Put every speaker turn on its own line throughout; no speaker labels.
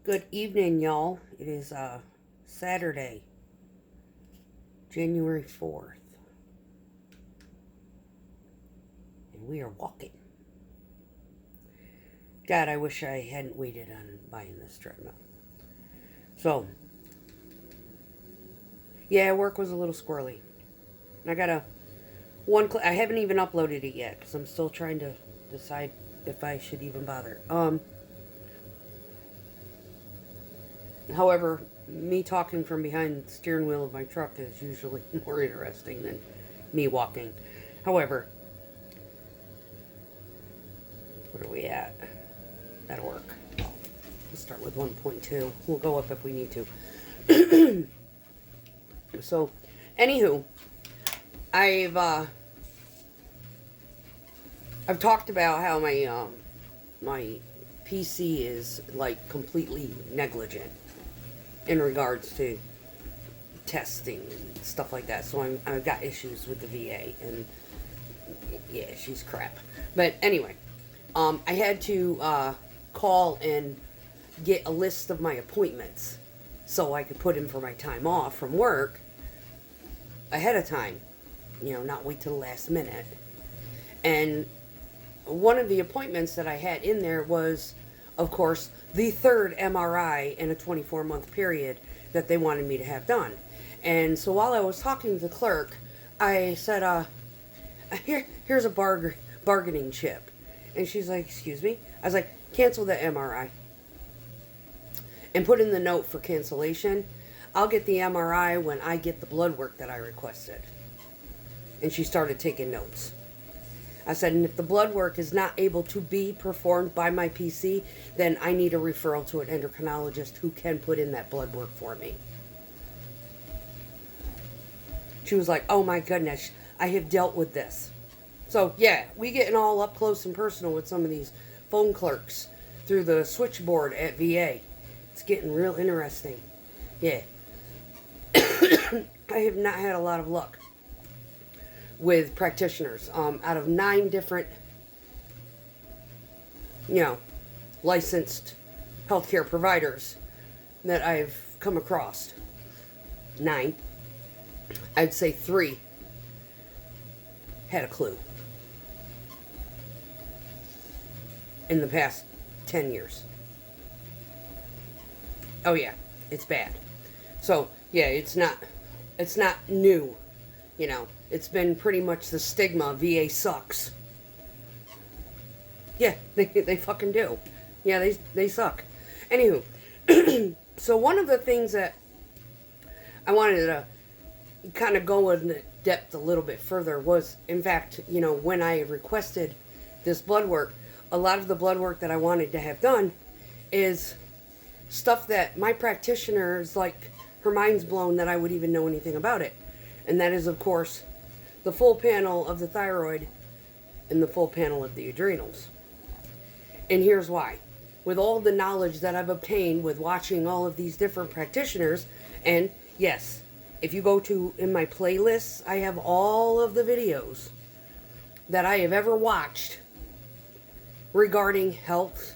Good evening, y'all. It is Saturday, January 4th, and we are walking. God, I wish I hadn't waited on buying this treadmill. So, yeah, work was a little squirrely. I got I haven't even uploaded it yet because I'm still trying to decide if I should even bother. However, me talking from behind the steering wheel of my truck is usually more interesting than me walking. However, what are we at? That'll work. Let's start with 1.2. We'll go up if we need to. So, anywho, I've talked about how my PC is like completely negligent in regards to testing and stuff like that. So I've got issues with the VA, and yeah, she's crap. But anyway, I had to call and get a list of my appointments so I could put in for my time off from work ahead of time. You know, not wait till the last minute. And one of the appointments that I had in there was, of course, the third MRI in a 24-month period that they wanted me to have done. And so while I was talking to the clerk, I said, here's a bargaining chip. And she's like, excuse me? I was like, cancel the MRI. And put in the note for cancellation. I'll get the MRI when I get the blood work that I requested. And she started taking notes. I said, and if the blood work is not able to be performed by my PC, then I need a referral to an endocrinologist who can put in that blood work for me. She was like, oh my goodness, I have dealt with this. So yeah, we getting all up close and personal with some of these phone clerks through the switchboard at VA. It's getting real interesting. Yeah. I have not had a lot of luck with practitioners. Out of 9 different, licensed healthcare providers that I've come across, 9, I'd say 3 had a clue in the past 10 years. Oh yeah, it's bad. So yeah, it's not new, It's been pretty much the stigma. VA sucks. Yeah, they fucking do. Yeah, they suck. Anywho, so one of the things that I wanted to kind of go in depth a little bit further was, in fact, when I requested this blood work, a lot of the blood work that I wanted to have done is stuff that my practitioner is like, her mind's blown that I would even know anything about it. And that is, of course, the full panel of the thyroid and the full panel of the adrenals. And here's why. With all the knowledge that I've obtained with watching all of these different practitioners, and yes, if you go to in my playlists, I have all of the videos that I have ever watched regarding health,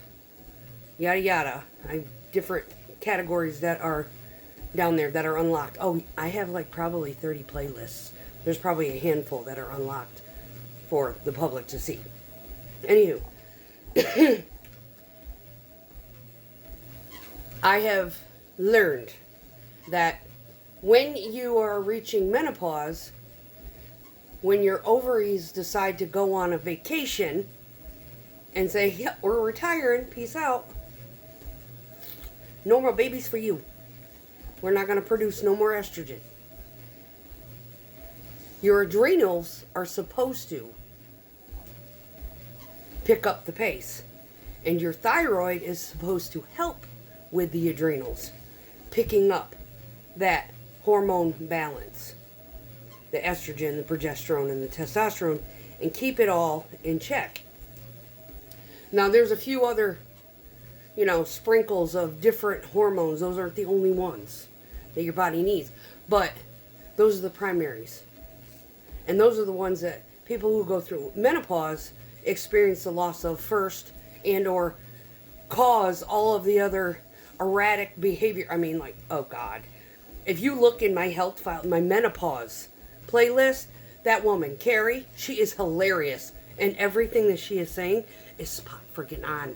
yada yada. I have different categories that are down there that are unlocked. Oh, I have like probably 30 playlists. There's probably a handful that are unlocked for the public to see. Anywho, I have learned that when you are reaching menopause, when your ovaries decide to go on a vacation and say, yeah, we're retiring, peace out, no more babies for you. We're not going to produce no more estrogen. Your adrenals are supposed to pick up the pace. And your thyroid is supposed to help with the adrenals picking up that hormone balance. The estrogen, the progesterone, and the testosterone, and keep it all in check. Now, there's a few other, sprinkles of different hormones. Those aren't the only ones that your body needs. But those are the primaries. And those are the ones that people who go through menopause experience the loss of first, and or cause all of the other erratic behavior. I mean, like, oh God. If you look in my health file, my menopause playlist, that woman, Carrie, she is hilarious. And everything that she is saying is spot freaking on.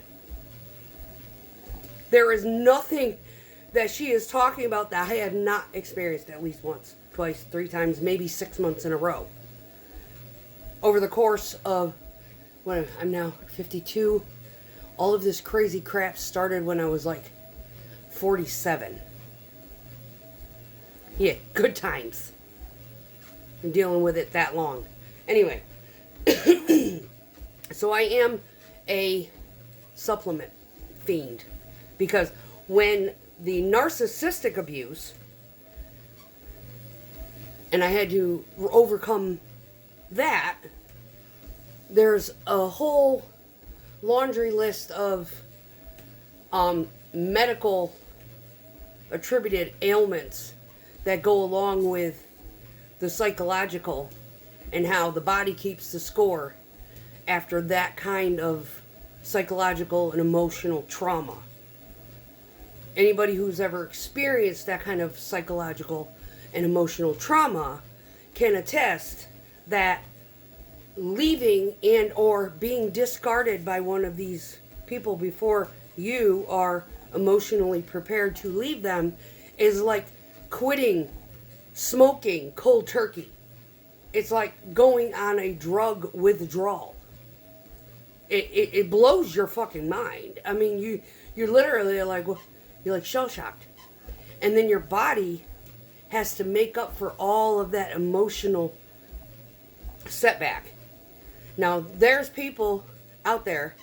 There is nothing that she is talking about that I have not experienced at least once, twice, 3 times, maybe 6 months in a row. Over the course of, when I'm now 52, all of this crazy crap started when I was like 47. Yeah, good times. I'm dealing with it that long. Anyway, so I am a supplement fiend. Because when the narcissistic abuse, and I had to overcome that, there's a whole laundry list of medical attributed ailments that go along with the psychological and how the body keeps the score after that kind of psychological and emotional trauma. Anybody who's ever experienced that kind of psychological and emotional trauma can attest that leaving and or being discarded by one of these people before you are emotionally prepared to leave them is like quitting smoking cold turkey. It's like going on a drug withdrawal. It blows your fucking mind. I mean, you're literally like, you're like shell-shocked. And then your body has to make up for all of that emotional setback. Now, there's people out there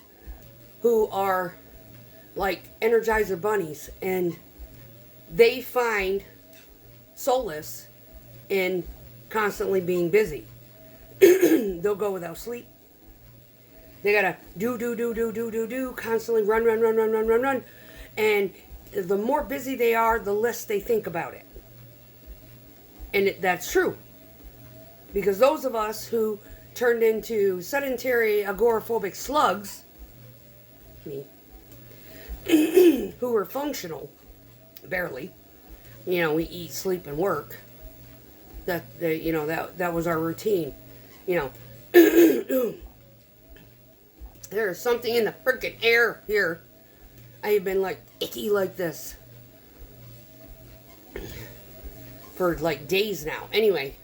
who are like Energizer bunnies, and they find solace in constantly being busy. They'll go without sleep. They gotta do, constantly run. And the more busy they are, the less they think about it. And that's true. Because those of us who turned into sedentary, agoraphobic slugs, me, who were functional, barely, we eat, sleep, and work. That was our routine. There is something in the freaking air here. I have been like icky like this for like days now. Anyway,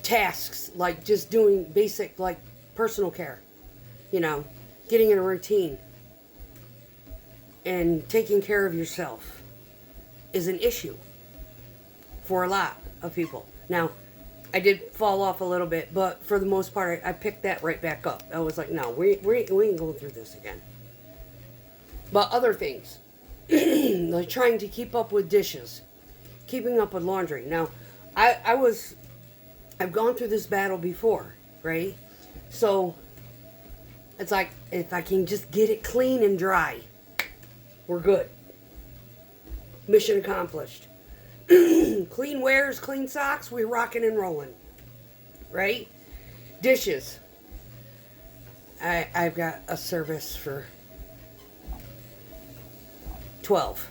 tasks like just doing basic like personal care, getting in a routine and taking care of yourself is an issue for a lot of people. Now, I did fall off a little bit, but for the most part, I picked that right back up. I was like, no, we ain't going through this again. But other things, like trying to keep up with dishes, keeping up with laundry. Now, I've gone through this battle before, right? So, it's like, if I can just get it clean and dry, we're good. Mission accomplished. Clean wares, clean socks, we're rocking and rolling. Right? Dishes. I've got a service for 12.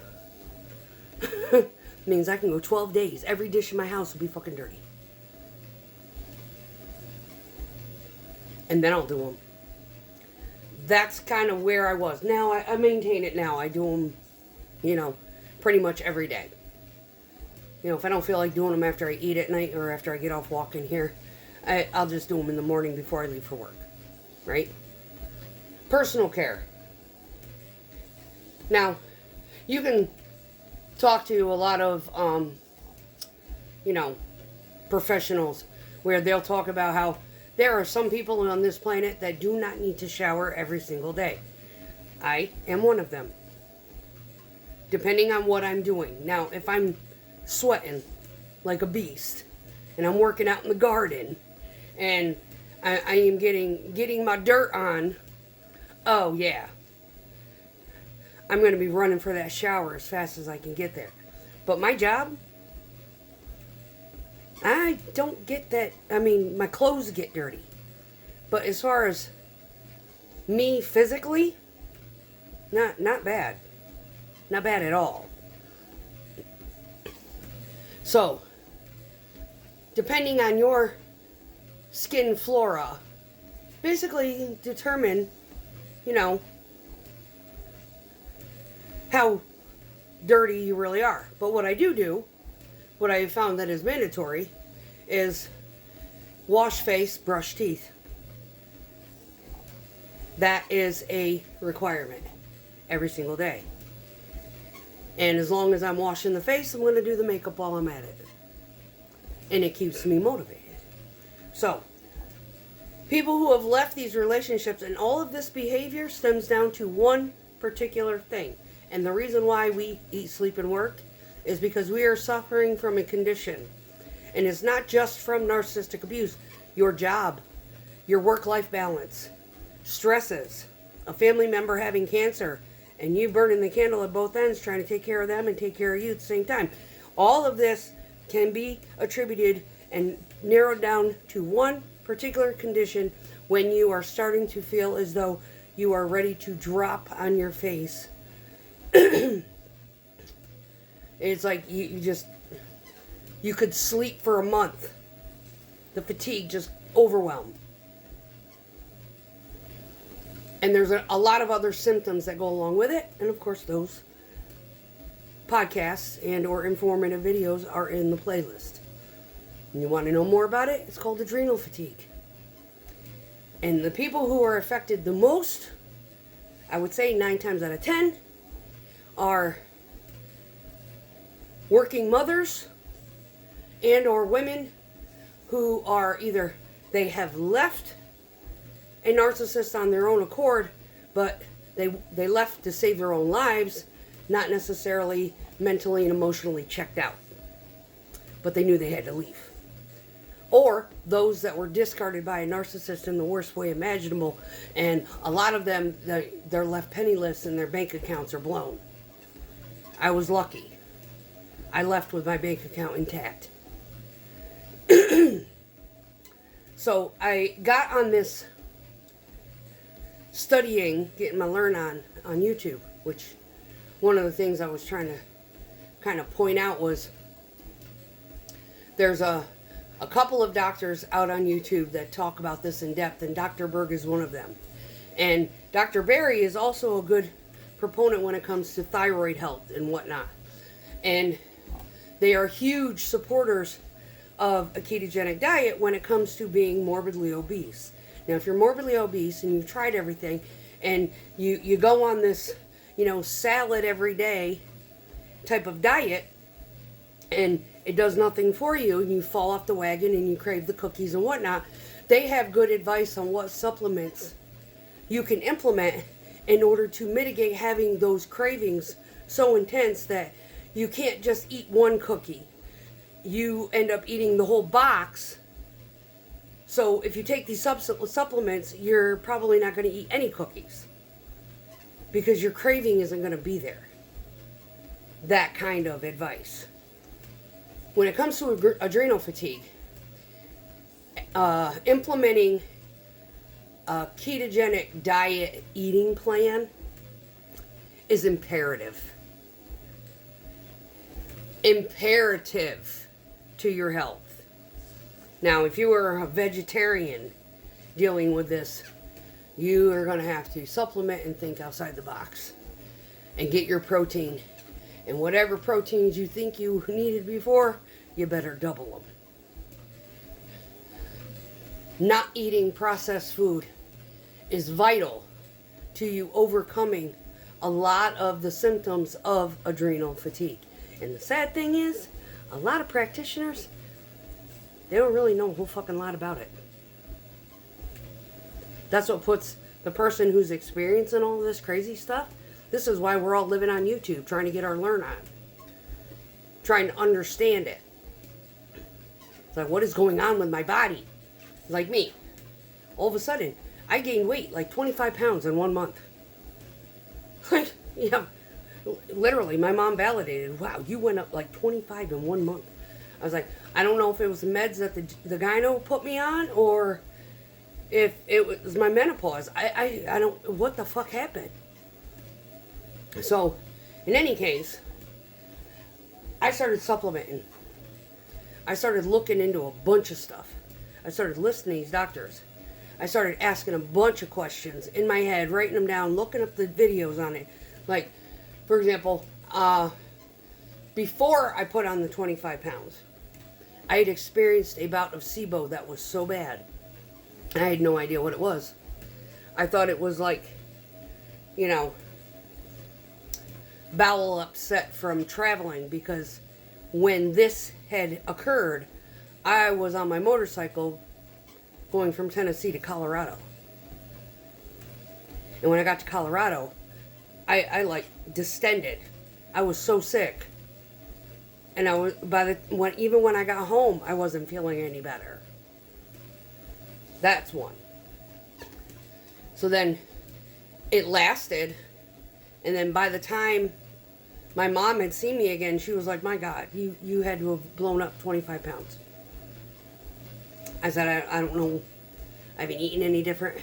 Means I can go 12 days. Every dish in my house will be fucking dirty. And then I'll do them. That's kind of where I was. Now I maintain it now. I do them, pretty much every day. If I don't feel like doing them after I eat at night or after I get off walking here, I'll just do them in the morning before I leave for work. Right? Personal care. Now, you can talk to a lot of, professionals where they'll talk about how there are some people on this planet that do not need to shower every single day. I am one of them. Depending on what I'm doing. Now, if I'm sweating like a beast and I'm working out in the garden and I am getting my dirt on, oh yeah, I'm going to be running for that shower as fast as I can get there. But my job, I don't get that. I mean, my clothes get dirty. But as far as me physically, not bad. Not bad at all. So, depending on your skin flora, basically determine, how dirty you really are. But what I do, what I have found that is mandatory, is wash face, brush teeth. That is a requirement every single day. And as long as I'm washing the face, I'm going to do the makeup while I'm at it. And it keeps me motivated. So, people who have left these relationships, and all of this behavior stems down to one particular thing. And the reason why we eat, sleep, and work is because we are suffering from a condition. And it's not just from narcissistic abuse. Your job, your work-life balance, stresses, a family member having cancer, and you burning the candle at both ends trying to take care of them and take care of you at the same time. All of this can be attributed and narrowed down to one particular condition when you are starting to feel as though you are ready to drop on your face. It's like you could sleep for a month. The fatigue just overwhelmed. And there's a lot of other symptoms that go along with it. And of course, those podcasts and or informative videos are in the playlist. And you want to know more about it? It's called Adrenal Fatigue. And the people who are affected the most, I would say 9 times out of 10, are working mothers and or women who are either they have left a narcissist on their own accord, but they left to save their own lives, not necessarily mentally and emotionally checked out, but they knew they had to leave. Or those that were discarded by a narcissist in the worst way imaginable, and a lot of them, they're left penniless and their bank accounts are blown. I was lucky. I left with my bank account intact. So I got on this studying, getting my learn on YouTube, which one of the things I was trying to kind of point out was there's a couple of doctors out on YouTube that talk about this in depth, and Dr. Berg is one of them. And Dr. Barry is also a good proponent when it comes to thyroid health and whatnot. And they are huge supporters of a ketogenic diet when it comes to being morbidly obese. Now, if you're morbidly obese and you've tried everything and you go on this, salad every day type of diet and it does nothing for you and you fall off the wagon and you crave the cookies and whatnot, they have good advice on what supplements you can implement in order to mitigate having those cravings so intense that you can't just eat one cookie. You end up eating the whole box. So if you take these supplements, you're probably not going to eat any cookies because your craving isn't going to be there. That kind of advice. When it comes to adrenal fatigue, implementing a ketogenic diet eating plan is imperative. Imperative to your health. Now, if you are a vegetarian dealing with this, you are going to have to supplement and think outside the box and get your protein. And whatever proteins you think you needed before, you better double them. Not eating processed food is vital to you overcoming a lot of the symptoms of adrenal fatigue. And the sad thing is, a lot of practitioners, they don't really know a whole fucking lot about it. That's what puts the person who's experiencing all this crazy stuff, this is why we're all living on YouTube, trying to get our learn on. Trying to understand it. It's like, what is going on with my body? Like me. All of a sudden, I gained weight, like 25 pounds in 1 month. Yeah. Literally, my mom validated, wow, you went up like 25 in 1 month. I was like, I don't know if it was the meds that the gyno put me on or if it was my menopause. I don't, what the fuck happened? So, in any case, I started supplementing. I started looking into a bunch of stuff. I started listening to these doctors. I started asking a bunch of questions in my head, writing them down, looking up the videos on it. Like, for example, before I put on the 25 pounds, I had experienced a bout of SIBO that was so bad. I had no idea what it was. I thought it was like, you know, bowel upset from traveling, because when this had occurred, I was on my motorcycle going from Tennessee to Colorado. And when I got to Colorado, I like distended. I was so sick. And I was even when I got home, I wasn't feeling any better. That's one. So then it lasted, and then by the time my mom had seen me again, she was like, "My God, you had to have blown up 25 pounds." I said, I don't know. I haven't eaten any different.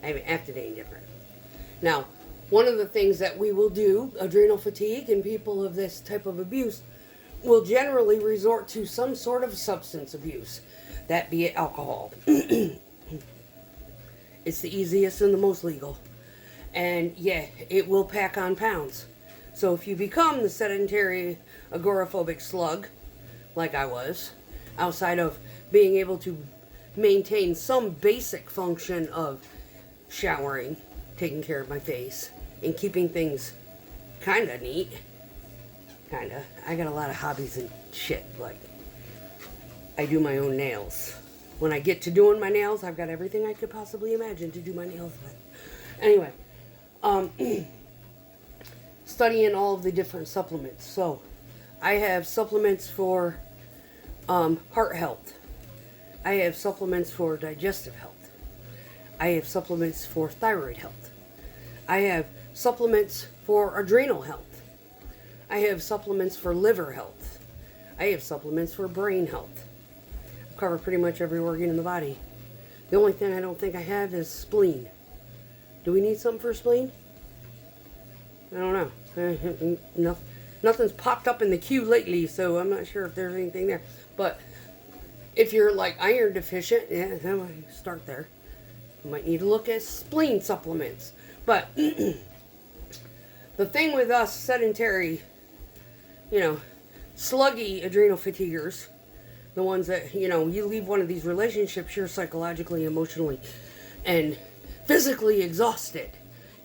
I haven't acted any different. Now, one of the things that we will do, adrenal fatigue and people of this type of abuse, will generally resort to some sort of substance abuse. That be it alcohol. It's the easiest and the most legal. And yeah, it will pack on pounds. So if you become the sedentary, agoraphobic slug, like I was, outside of being able to maintain some basic function of showering, taking care of my face, and keeping things kind of neat. Kind of. I got a lot of hobbies and shit. Like, I do my own nails. When I get to doing my nails, I've got everything I could possibly imagine to do my nails with. Anyway, studying all of the different supplements. So, I have supplements for heart health. I have supplements for digestive health. I have supplements for thyroid health. I have supplements for adrenal health. I have supplements for liver health. I have supplements for brain health. I cover pretty much every organ in the body. The only thing I don't think I have is spleen. Do we need something for spleen? I don't know. Nothing's popped up in the queue lately, so I'm not sure if there's anything there. But if you're like iron deficient, yeah, then we start there. You might need to look at spleen supplements. But the thing with us sedentary, sluggy adrenal fatiguers, the ones that, you leave one of these relationships, you're psychologically, emotionally, and physically exhausted.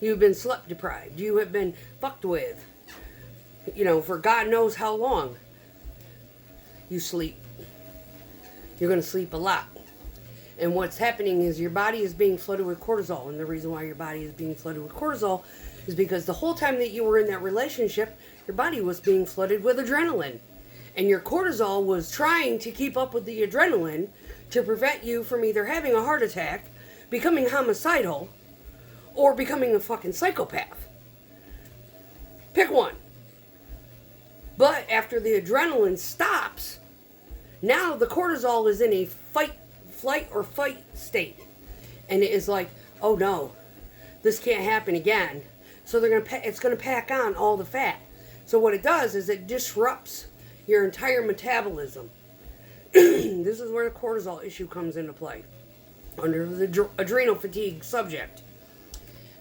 You've been sleep deprived. You have been fucked with, for God knows how long. You sleep. You're going to sleep a lot. And what's happening is your body is being flooded with cortisol. And the reason why your body is being flooded with cortisol is because the whole time that you were in that relationship, your body was being flooded with adrenaline. And your cortisol was trying to keep up with the adrenaline to prevent you from either having a heart attack, becoming homicidal, or becoming a fucking psychopath. Pick one. But after the adrenaline stops, now the cortisol is in a flight or fight state. And it is like, oh no, this can't happen again. So it's going to pack on all the fat. So what it does is it disrupts your entire metabolism. This is where the cortisol issue comes into play, under the adrenal fatigue subject.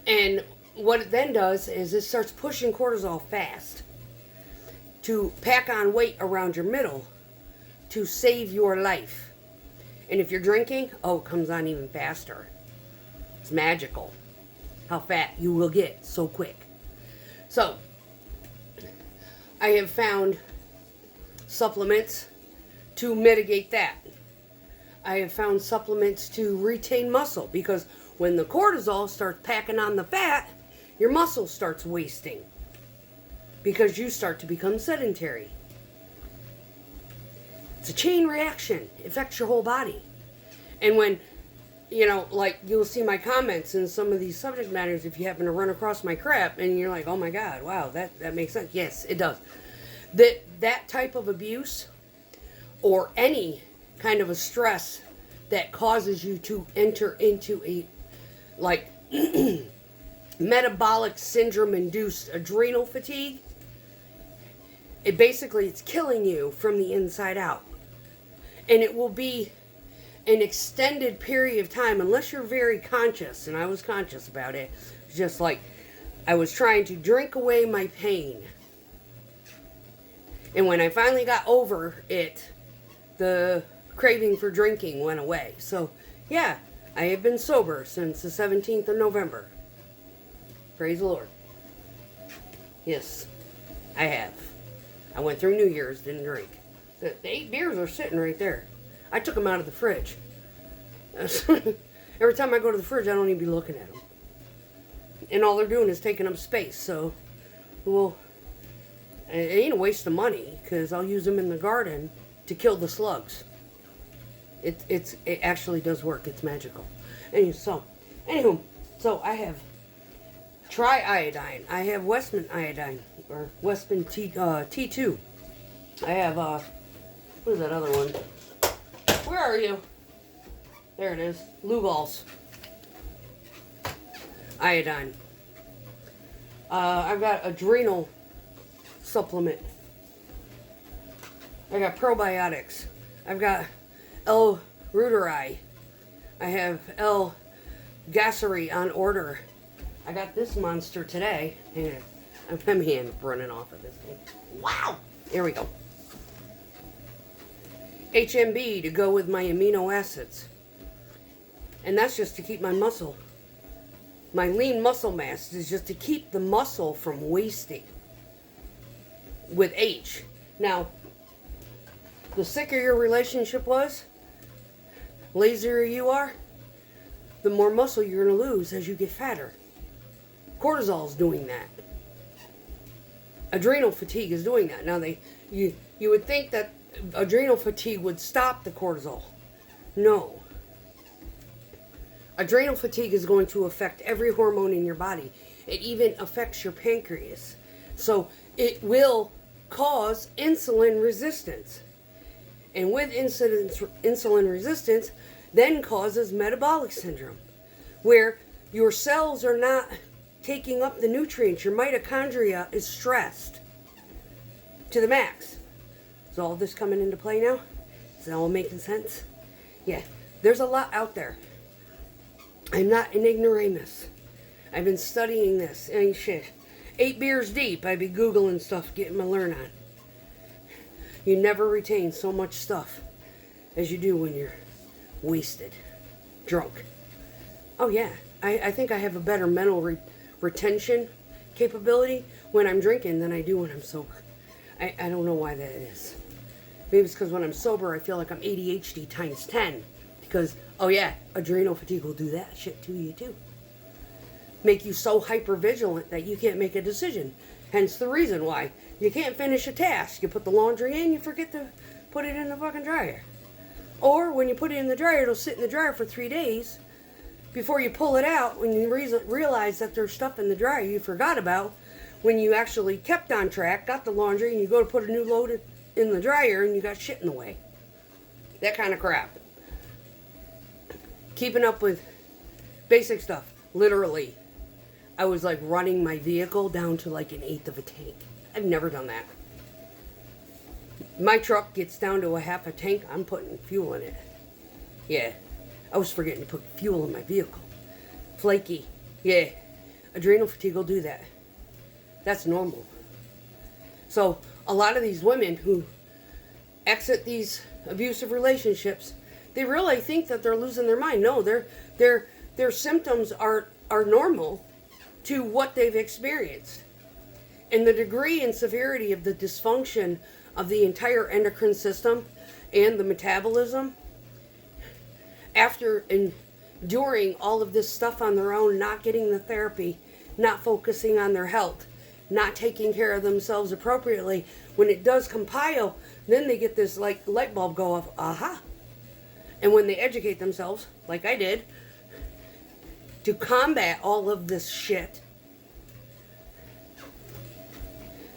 And what it then does is it starts pushing cortisol fast to pack on weight around your middle to save your life. And if you're drinking, it comes on even faster. It's magical how fat you will get so quick. So, I have found supplements to mitigate that. I have found supplements to retain muscle, because when the cortisol starts packing on the fat, your muscle starts wasting because you start to become sedentary. It's a chain reaction. It affects your whole body. And when, you'll see my comments in some of these subject matters if you happen to run across my crap and you're like, oh my God, wow, that makes sense. Yes, it does. That type of abuse or any kind of a stress that causes you to enter into a, like, metabolic syndrome induced adrenal fatigue. It's killing you from the inside out. And it will be an extended period of time, unless you're very conscious, and I was conscious about it. It's just like I was trying to drink away my pain. And when I finally got over it, the craving for drinking went away. So, yeah, I have been sober since the 17th of November. Praise the Lord. Yes, I have. I went through New Year's, didn't drink. The 8 beers are sitting right there. I took them out of the fridge. Every time I go to the fridge, I don't even be looking at them. And all they're doing is taking up space. So, well, it ain't a waste of money, because I'll use them in the garden to kill the slugs. It actually does work. It's magical. Anywho, so I have tri-iodine. I have Westman iodine, or Westman T2. I have, what is that other one? Where are you? There it is. Lugol's iodine. I've got adrenal supplement. I got probiotics. I've got L-reuteri. I have L-gasseri on order. I got this monster today. Yeah, I'm hand running off of this thing. Wow! There we go. HMB to go with my amino acids. And that's just to keep my muscle. My lean muscle mass is just to keep the muscle from wasting. With H. Now, the sicker your relationship was, lazier you are, the more muscle you're going to lose as you get fatter. Cortisol is doing that. Adrenal fatigue is doing that. Now, you would think that adrenal fatigue would stop the cortisol. No. Adrenal fatigue is going to affect every hormone in your body. It even affects your pancreas. So it will cause insulin resistance. And with insulin resistance, then causes metabolic syndrome, where your cells are not taking up the nutrients. Your mitochondria is stressed to the max. Is all this coming into play now? Is it all making sense? Yeah, there's a lot out there. I'm not an ignoramus. I've been studying this. Ain't shit. 8 beers deep, I'd be Googling stuff, getting my learn on. You never retain so much stuff as you do when you're wasted, drunk. Oh yeah, I think I have a better mental retention capability when I'm drinking than I do when I'm sober. I don't know why that is. Maybe it's because when I'm sober I feel like I'm ADHD times 10. Because, oh yeah, adrenal fatigue will do that shit to you too. Make you so hypervigilant that you can't make a decision. Hence the reason why you can't finish a task. You put the laundry in, you forget to put it in the fucking dryer. Or when you put it in the dryer, it'll sit in the dryer for 3 days before you pull it out, when you realize that there's stuff in the dryer you forgot about when you actually kept on track, got the laundry, and you go to put a new load in the dryer and you got shit in the way. That kind of crap. Keeping up with basic stuff. Literally, I was like running my vehicle down to like 1/8 of a tank. I've never done that. My truck gets down to a half a tank, I'm putting fuel in it. Yeah, I was forgetting to put fuel in my vehicle. Flaky. Yeah, adrenal fatigue will do that. That's normal. So, a lot of these women who exit these abusive relationships, they really think that they're losing their mind. No, their symptoms are normal to what they've experienced. And the degree and severity of the dysfunction of the entire endocrine system and the metabolism, after enduring all of this stuff on their own, not getting the therapy, not focusing on their health, not taking care of themselves appropriately, when it does compile, then they get this like light bulb go off, aha. And when they educate themselves, like I did, to combat all of this shit,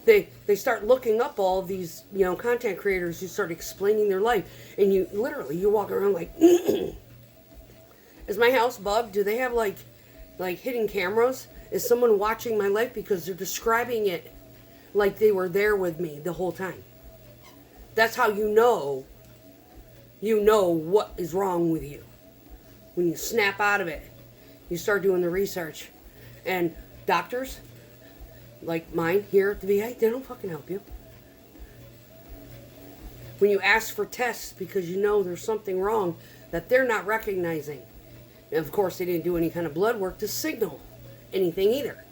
they start looking up all these, content creators who start explaining their life, and you walk around like, is my house bugged? Do they have like hidden cameras? Is someone watching my life? Because they're describing it like they were there with me the whole time. That's how you know what is wrong with you. When you snap out of it, you start doing the research. And doctors, like mine here at the VA, they don't fucking help you. When you ask for tests because you know there's something wrong that they're not recognizing. And of course, they didn't do any kind of blood work to signal anything either.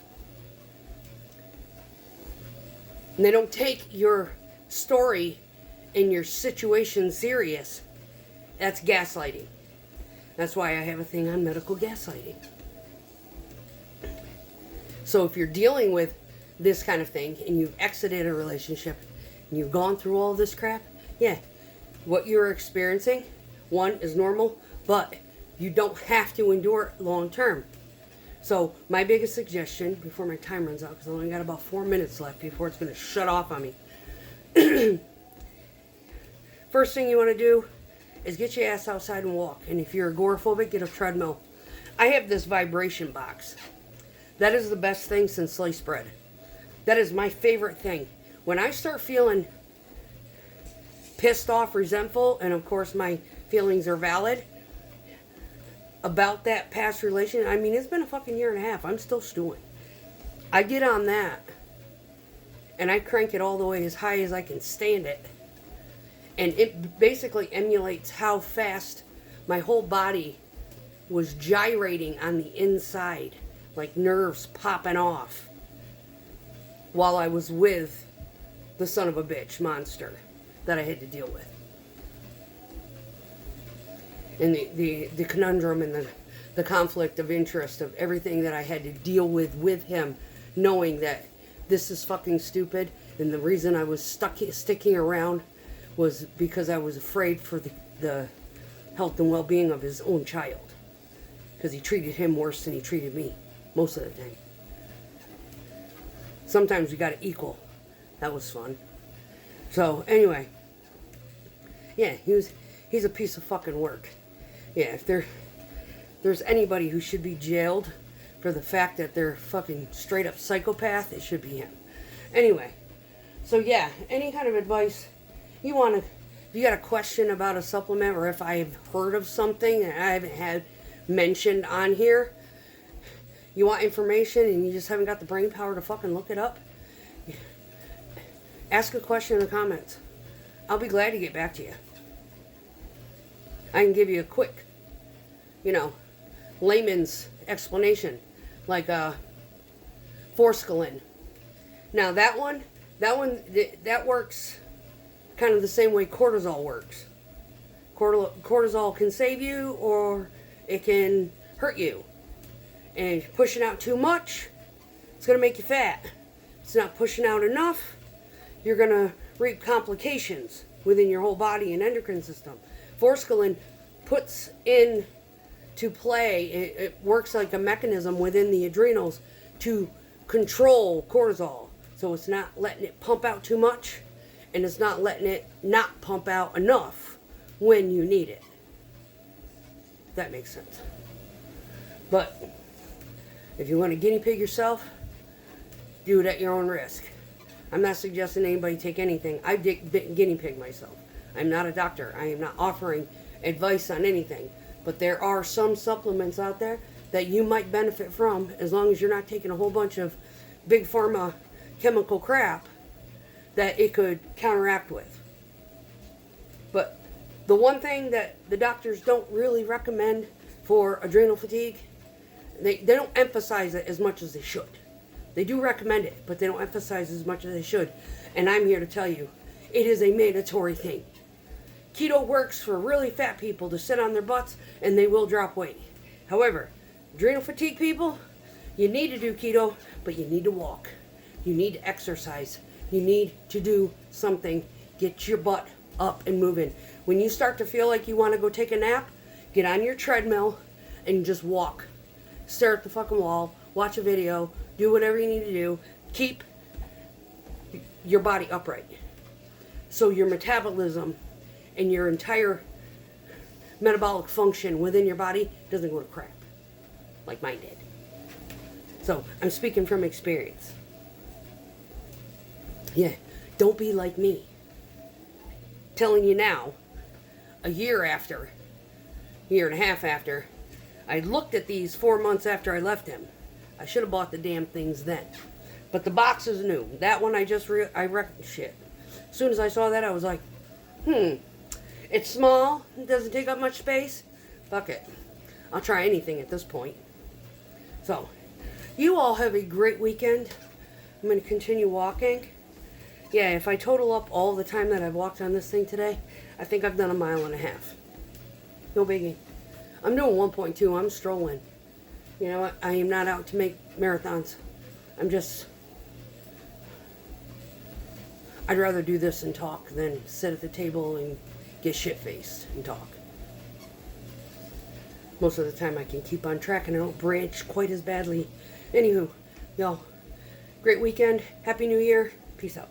And they don't take your story and your situation serious. That's gaslighting. That's why I have a thing on medical gaslighting. So if you're dealing with this kind of thing and you've exited a relationship and you've gone through all this crap, yeah, what you're experiencing, one, is normal, but you don't have to endure it long term. So my biggest suggestion, before my time runs out, because I only got about 4 minutes left before it's going to shut off on me. First thing you want to do is get your ass outside and walk. And if you're agoraphobic, get a treadmill. I have this vibration box. That is the best thing since sliced bread. That is my favorite thing. When I start feeling pissed off, resentful, and of course my feelings are valid about that past relation. I mean, it's been a fucking year and a half. I'm still stewing. I get on that and I crank it all the way as high as I can stand it. And it basically emulates how fast my whole body was gyrating on the inside, like nerves popping off, while I was with the son of a bitch monster that I had to deal with. And the conundrum and the conflict of interest of everything that I had to deal with him, knowing that this is fucking stupid, and the reason I was sticking around was because I was afraid for the health and well-being of his own child. Because he treated him worse than he treated me, most of the time. Sometimes we got to equal. That was fun. So, anyway. Yeah, he's a piece of fucking work. Yeah, if there's anybody who should be jailed for the fact that they're fucking straight up psychopath, it should be him. Anyway, so yeah, any kind of advice if you got a question about a supplement, or if I've heard of something that I haven't had mentioned on here, you want information and you just haven't got the brain power to fucking look it up, ask a question in the comments. I'll be glad to get back to you. I can give you a quick, layman's explanation, like forskolin. Now that works kind of the same way cortisol works. Cortisol can save you, or it can hurt you. And if you're pushing out too much, it's going to make you fat. If it's not pushing out enough, you're going to reap complications within your whole body and endocrine system. Forskolin puts into play, it works like a mechanism within the adrenals to control cortisol. So it's not letting it pump out too much, and it's not letting it not pump out enough when you need it. If that makes sense. But if you want to guinea pig yourself, do it at your own risk. I'm not suggesting anybody take anything. I guinea pig myself. I'm not a doctor. I am not offering advice on anything. But there are some supplements out there that you might benefit from, as long as you're not taking a whole bunch of big pharma chemical crap that it could counteract with. But the one thing that the doctors don't really recommend for adrenal fatigue, they don't emphasize it as much as they should. They do recommend it, but they don't emphasize as much as they should. And I'm here to tell you, it is a mandatory thing. Keto works for really fat people to sit on their butts and they will drop weight. However, adrenal fatigue people, you need to do keto, but you need to walk. You need to exercise. You need to do something. Get your butt up and moving. When you start to feel like you want to go take a nap, get on your treadmill and just walk. Stare at the fucking wall, watch a video, do whatever you need to do. your body upright. So your metabolism and your entire metabolic function within your body doesn't go to crap like mine did. So I'm speaking from experience. Yeah, don't be like me. Telling you now, a year and a half after, I looked at these 4 months after I left him. I should have bought the damn things then. But the box is new. That one shit. As soon as I saw that, I was like, it's small, it doesn't take up much space. Fuck it. I'll try anything at this point. So, you all have a great weekend. I'm going to continue walking. Yeah, if I total up all the time that I've walked on this thing today, I think I've done 1.5 miles. No biggie. I'm doing 1.2. I'm strolling. You know what? I am not out to make marathons. I'd rather do this and talk than sit at the table and get shit-faced and talk. Most of the time I can keep on track and I don't branch quite as badly. Anywho, y'all, great weekend. Happy New Year. Peace out.